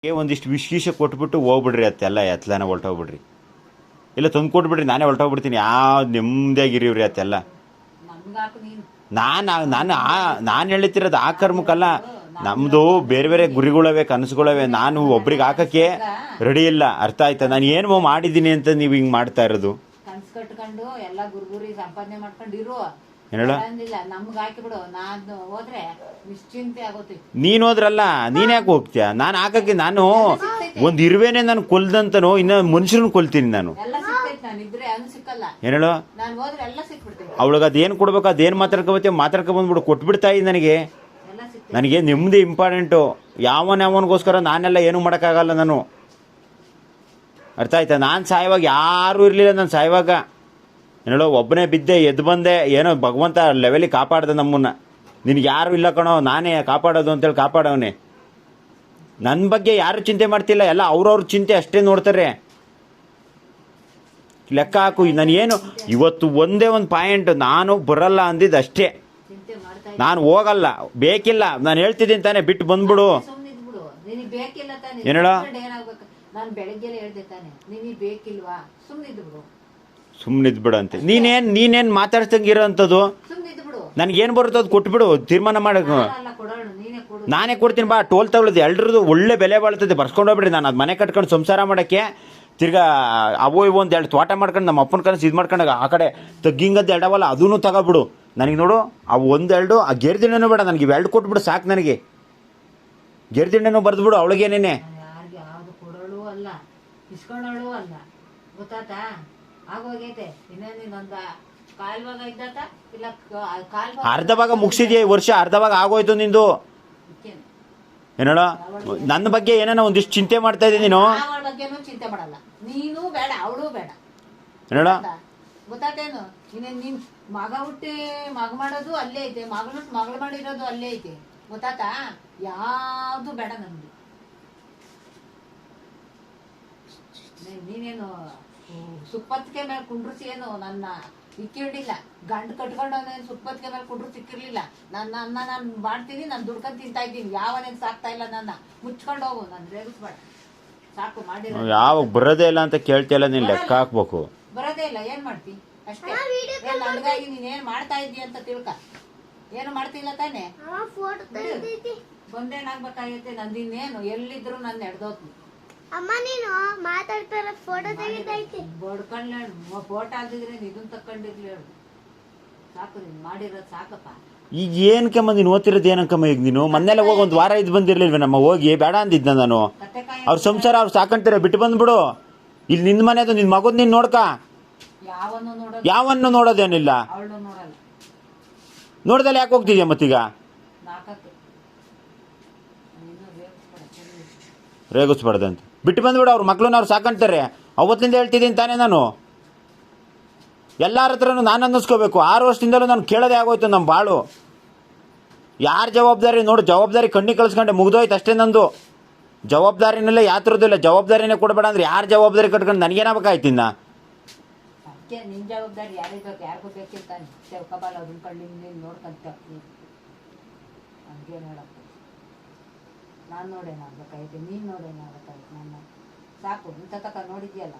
ಒಂದಿಷ್ಟು ವಿಶೇಷ ಕೊಟ್ಬಿಟ್ಟು ಹೋಗ್ಬಿಡ್ರಿ ಅತ್ತೆಲ್ಲ ಎತ್ಲಾನ ಹೊಲ್ಟೋಗ್ಬಿಡ್ರಿ. ಇಲ್ಲ ತಂದು ಕೊಟ್ಬಿಡ್ರಿ, ನಾನೇ ಹೊಲ್ಟೋಗ್ಬಿಡ್ತೀನಿ. ಯಾವ ನೆಮ್ಮದಿಯಾಗಿರಿವ್ರಿ ಅತ್ತೆಲ್ಲ. ನಾನು ಹೇಳ್ತಿರೋದು ಆ ಕರ್ಮಕ್ಕಲ್ಲ. ನಮ್ಮದು ಬೇರೆ ಬೇರೆ ಗುರಿಗಳವೆ, ಕನಸುಗಳವೆ. ನಾನು ಒಬ್ರಿಗೆ ಹಾಕೋಕ್ಕೆ ರೆಡಿ ಇಲ್ಲ. ಅರ್ಥ ಆಯ್ತಾ? ನಾನು ಏನು ಮಾಡಿದ್ದೀನಿ ಅಂತ ನೀವು ಹಿಂಗೆ ಮಾಡ್ತಾ ಇರೋದು. ಕನ್ಸು ಕಟ್ಕೊಂಡು ಎಲ್ಲ ಗುರುಗುರಿ ಸಂಪಾದನೆ ಮಾಡ್ಕೊಂಡಿರು. ಏನೇಳ ನಮ್ಗೆ ಹಾಕಿಬಿಡು, ನಾನು ಹೋದ್ರೆ ನಿಶ್ಚಿಂತೆ ಆಗೋತಿ. ನೀನು ಹೋದ್ರಲ್ಲ, ನೀನು ಯಾಕೆ ಹೋಗ್ತೀಯ? ನಾನು ಹಾಕಕ್ಕೆ ನಾನು ಒಂದು ಇರುವೆನೇ ನಾನು ಕೊಲ್ದಂತನೋ ಇನ್ನು ಮನುಷ್ಯರನ್ನ ಕೊಲ್ತೀನಿ ನಾನು. ಎಲ್ಲ ಸಿಗ್ತೈತೆ, ನಾನು ಇದ್ರೆ ಏನು ಸಿಕ್ಕಲ್ಲ. ಏನೇಳೋ ನಾನು ಹೋದ್ರೆ ಎಲ್ಲ ಸಿಕ್ಬಿಡ್ತೈತೆ. ಅವಳಿಗೆ ಅದೇನು ಕೊಡ್ಬೇಕು, ಅದೇನು ಮಾತಾಡ್ಕೊಬಂದ್ಬಿಡು ಕೊಟ್ಬಿಡ್ತಾಯಿ. ನನಗೆ ನೆಮ್ಮದಿ ಇಂಪಾರ್ಟೆಂಟು. ಯಾವನಿಗೋಸ್ಕರ ನಾನೆಲ್ಲ ಏನೂ ಮಾಡೋಕ್ಕಾಗಲ್ಲ ನಾನು. ಅರ್ಥ ಆಯ್ತಾ? ನಾನು ಸಾಯುವಾಗ ಯಾರೂ ಇರಲಿಲ್ಲ. ನಾನು ಸಾಯುವಾಗ ಏನೋ ಒಬ್ಬನೇ ಬಿದ್ದೆ, ಎದ್ದು ಬಂದೆ. ಏನೋ ಭಗವಂತ ಲೆವೆಲಿಗೆ ಕಾಪಾಡ್ದೆ ನಮ್ಮನ್ನು. ನಿನಗೆ ಯಾರು ಇಲ್ಲ ಕಣೋ, ನಾನೇ ಕಾಪಾಡೋದು ಅಂತೇಳಿ ಕಾಪಾಡೋನೆ. ನನ್ನ ಬಗ್ಗೆ ಯಾರು ಚಿಂತೆ ಮಾಡ್ತಿಲ್ಲ, ಎಲ್ಲ ಅವ್ರವ್ರ ಚಿಂತೆ ಅಷ್ಟೇ ನೋಡ್ತಾರೆ. ಲೆಕ್ಕ ಹಾಕು. ನಾನೇನು ಇವತ್ತು ಒಂದೇ ಒಂದು ಪಾಯಿಂಟ್, ನಾನು ಬರಲ್ಲ ಅಂದಿದ್ದು ಅಷ್ಟೇ. ನಾನು ಹೋಗಲ್ಲ, ಬೇಕಿಲ್ಲ. ನಾನು ಹೇಳ್ತಿದ್ದೀನಿ ತಾನೇ, ಬಿಟ್ಟು ಬಂದ್ಬಿಡು. ಏನೇಳ ನಾನು ಬೆಳಗ್ಗೆ ಹೇಳ್ದೆ ತಾನೆ, ನಿನಗೆ ಬೇಕಿಲ್ವಾ, ಸುಮ್ಮನಿದ್ಬಿಡು. ಸುಮ್ಮನಿದ್ಬಿಡು ಅಂತೆ. ನೀನೇನು ಮಾತಾಡ್ಸಂಗಿರೋ ಅಂಥದ್ದು. ನನಗೇನು ಬರುತ್ತೋ ಅದು ಕೊಟ್ಬಿಡು, ತೀರ್ಮಾನ ಮಾಡೋದು ನಾನೇ ಕೊಡ್ತೀನಿ. ಬಾ, ಟೋಲ್ ತಗೊಳ್ಳೋದು ಎಲ್ರದ್ದು ಒಳ್ಳೆ ಬೆಲೆ ಬಾಳ್ತದೆ. ಬರ್ಸ್ಕೊಂಡು ಹೋಗ್ಬಿಡ್ರಿ. ನಾನು ಅದು ಮನೆ ಕಟ್ಕೊಂಡು ಸಂಸಾರ ಮಾಡೋಕ್ಕೆ ತಿರ್ಗಾ ಅವೋ ಇವು ಒಂದು ಎರಡು ತೋಟ ಮಾಡ್ಕೊಂಡು ನಮ್ಮ ಅಪ್ಪನ ಕನಸು ಇದು ಮಾಡ್ಕೊಂಡಾಗ ಆ ಕಡೆ ತಗ್ಗಿಂಗದ್ದು ಎರಡವಲ್ಲ ಅದೂ ತಗೋಬಿಡು. ನನಗೆ ನೋಡು, ಅವು ಒಂದೆರಡು ಆ ಗೆರ್ದಿಣ್ಣನೂ ಬೇಡ ನನಗೆ, ಇವೆರಡು ಕೊಟ್ಬಿಡು ಸಾಕು ನನಗೆ. ಗೆರ್ದಿಣ್ಣನೂ ಬರೆದ್ಬಿಡು ಅವಳಿಗೇನೇನೆ. ಯಾವ್ದು ಕೊಡೋಳು ಅಲ್ಲ, ಇಸ್ಕೊಳ್ಳೋಳು ಅಲ್ಲ, ಗೊತ್ತಾತಾ? ಆಗೋಗೈತೆ. ಇನ್ನೊಂದು ಕಾಲ್ ಭಾಗ ಇದ್ದಾತ, ಇಲ್ಲ ಅರ್ಧ ಭಾಗ ಮುಗಿಸಿದ್ಯಾ ಈ ವರ್ಷ, ಅರ್ಧ ಭಾಗ ಆಗೋಯ್ತು ನಿಂದು. ಏನೋಳ ನನ್ನ ಬಗ್ಗೆ ಏನಾನ ಒಂದಿಷ್ಟು ಚಿಂತೆ ಮಾಡ್ತಾ ಇದ್ದೀನಿ ನೀನು. ಅವಳ ಬಗ್ಗೆನೂ ಚಿಂತೆ ಮಾಡಲ್ಲ, ನೀನು ಬೇಡ, ಅವಳು ಬೇಡ. ಏನೋಳ ಗೊತ್ತಾತೇನು? ನಿನ್ ಮಗ ಹುಟ್ಟಿ ಮಗ ಮಾಡೋದು ಅಲ್ಲೇ ಐತೆ, ಮಗಳು ಮಾಡಿರೋದು ಅಲ್ಲೇ ಐತೆ. ಗೊತ್ತಾತಾ? ಯಾವುದು ಬೇಡ ನನ್ಗೆ. ನೀನೇನು ಸುಪ್ಪತ್ತಿಗೆ ಮೇಲೆ ಕುಂಡ್ರಿಸಿ ಏನು ನನ್ನ ಇಕ್ಕಿರ್ಲಿಲ್ಲ. ಗಂಡು ಕಟ್ಕೊಂಡು ಸುಪ್ಪತ್ತಿಗೆ ಮೇಲೆ ಕುಂಡ್ರು ಇಕ್ಕಿರ್ಲಿಲ್ಲ. ನಾನು ಮಾಡ್ತೀನಿ, ನಾನು ದುಡ್ಕೊಂಡು ತಿಂತಾ ಇದ್ದೀನಿ. ಯಾವನೇನು ಸಾಕ್ತಾ ಇಲ್ಲ ನನ್ನ. ಮುಚ್ಕೊಂಡು ಹೋಗು, ನಾನು ರೇಗಿಸ್ಬೇಡ ಸಾಕು. ಮಾಡಿ ಯಾವಾಗ ಬರೋದೇ ಇಲ್ಲ ಅಂತ ಕೇಳ್ತಿಲ್ಲ, ನೀನು ಲೆಕ್ಕ ಹಾಕ್ಬೇಕು. ಬರೋದೇ ಇಲ್ಲ, ಏನ್ ಮಾಡ್ತಿ ಅಷ್ಟೇ. ನನಗಾಗಿ ನೀನೇನ್ ಮಾಡ್ತಾ ಇದ್ದೀಯ ಅಂತ ತಿಳ್ಕ. ಏನು ಮಾಡ್ತಿಲ್ಲ ತಾನೆ. ಬಂದೇನಾಗ್ಬೇಕಾಗೈತೆ ನಂದಿನ್ನೇನು. ಎಲ್ಲಿದ್ರು ನನ್ನ ಎಡ್ದೋತ್ನಿ. ಅಮ್ಮ ನೀನು ಮಾತಾಡ್ತಾರ ಫೋಟೋ ತೆಗಿತೈತಿ. ಬಡ್ಕೊಂಡ್ಲೇಳು, ಫೋಟೋ ಆಗಿದ್ರೆ ಇದನ್ ತಕೊಂಡಿರ್ಲಿ ಹೇಳು. ಸಾಕು, ನೀನು ಮಾಡಿರೋದು ಸಾಕಪ್ಪ. ಈಗ ಏನಕ್ಕಮ್ಮ ನೀನು ಓದ್ತಿರೋದು? ಏನಕ್ಕಮ್ಮ ಈಗ ನೀನು ಮೊನ್ನೆಲ್ಲ ಹೋಗಿ ಒಂದು ವಾರ ಇದು ಬಂದಿರ್ಲಿಲ್ವ ನಮ್ಮ? ಹೋಗಿ ಬೇಡ ಅಂದಿದ್ದ ನಾನು. ಅವ್ರ ಸಂಸಾರ ಅವ್ರು ಸಾಕಂತೀರ, ಬಿಟ್ಟು ಬಂದ್ಬಿಡು. ಇಲ್ಲಿ ನಿನ್ನ ಮನೆದು ನಿನ್ನ ಮಗದ್ ನೀನು ನೋಡ್ಕ. ಯಾವನ್ನು ನೋಡೋದೇನಿಲ್ಲ. ನೋಡ್ದಲ್ಲ ಯಾಕೆ ಹೋಗ್ತಿದ್ಯಾ ಮತ್ತೀಗ? ರೇಗಿಸ್ಬಾರ್ದಂತೆ ಬಿಟ್ಟು ಬಂದ್ಬಿಡು. ಅವ್ರ ಮಕ್ಳನ್ನ ಅವ್ರು ಸಾಕಂತಾರೆ. ಅವತ್ತಿಂದ ಹೇಳ್ತಿದ್ದೀನಿ ತಾನೇ ನಾನು. ಎಲ್ಲರ ಹತ್ರನೂ ನಾನು ಅನ್ನಿಸ್ಕೋಬೇಕು. 6 ವರ್ಷದಿಂದಲೂ ನಾನು ಕೇಳೋದೇ ಆಗೋಯ್ತು ನಮ್ಮ ಬಾಳು. ಯಾರು ಜವಾಬ್ದಾರಿ ನೋಡು, ಜವಾಬ್ದಾರಿ ಕಣ್ಣಿಗೆ ಕಳಿಸ್ಕೊಂಡೆ ಮುಗ್ದೋಯ್ತು ಅಷ್ಟೇ ನಂದು. ಜವಾಬ್ದಾರಿನೆಲ್ಲ ಯಾತ್ರದಿಲ್ಲ. ಜವಾಬ್ದಾರಿನೇ ಕೊಡಬೇಡ ಅಂದ್ರೆ ಯಾರು ಜವಾಬ್ದಾರಿ ಕಟ್ಕೊಂಡು ನನಗೇನಾಗಬೇಕಾಯ್ತು ಇನ್ನ? ನಿನ್ ಜವಾಬ್ದಾರಿ ಯಾರಿಗೂ ಬೇಕು, ಯಾರಿಗೂ ಬೇಕಿರ್ತಾನೆ. ಕಬಾಲ ಅದನ್ನ ಕಳ್ಳಿ ನೀನು ನೋಡ್ಕೊಂತ ಹಂಗೇನು ಹೇಳಪ್ಪ. ನಾನು ನೋಡೇನಾಗ್ಬೇಕಾಯ್ತು, ನೀನು ನೋಡೇನಾಗಬೇಕಾಯ್ತು. ನನ್ನ ಸಾಕು, ಇಂಥ ತಕ ನೋಡಿದ್ಯಲ್ಲ.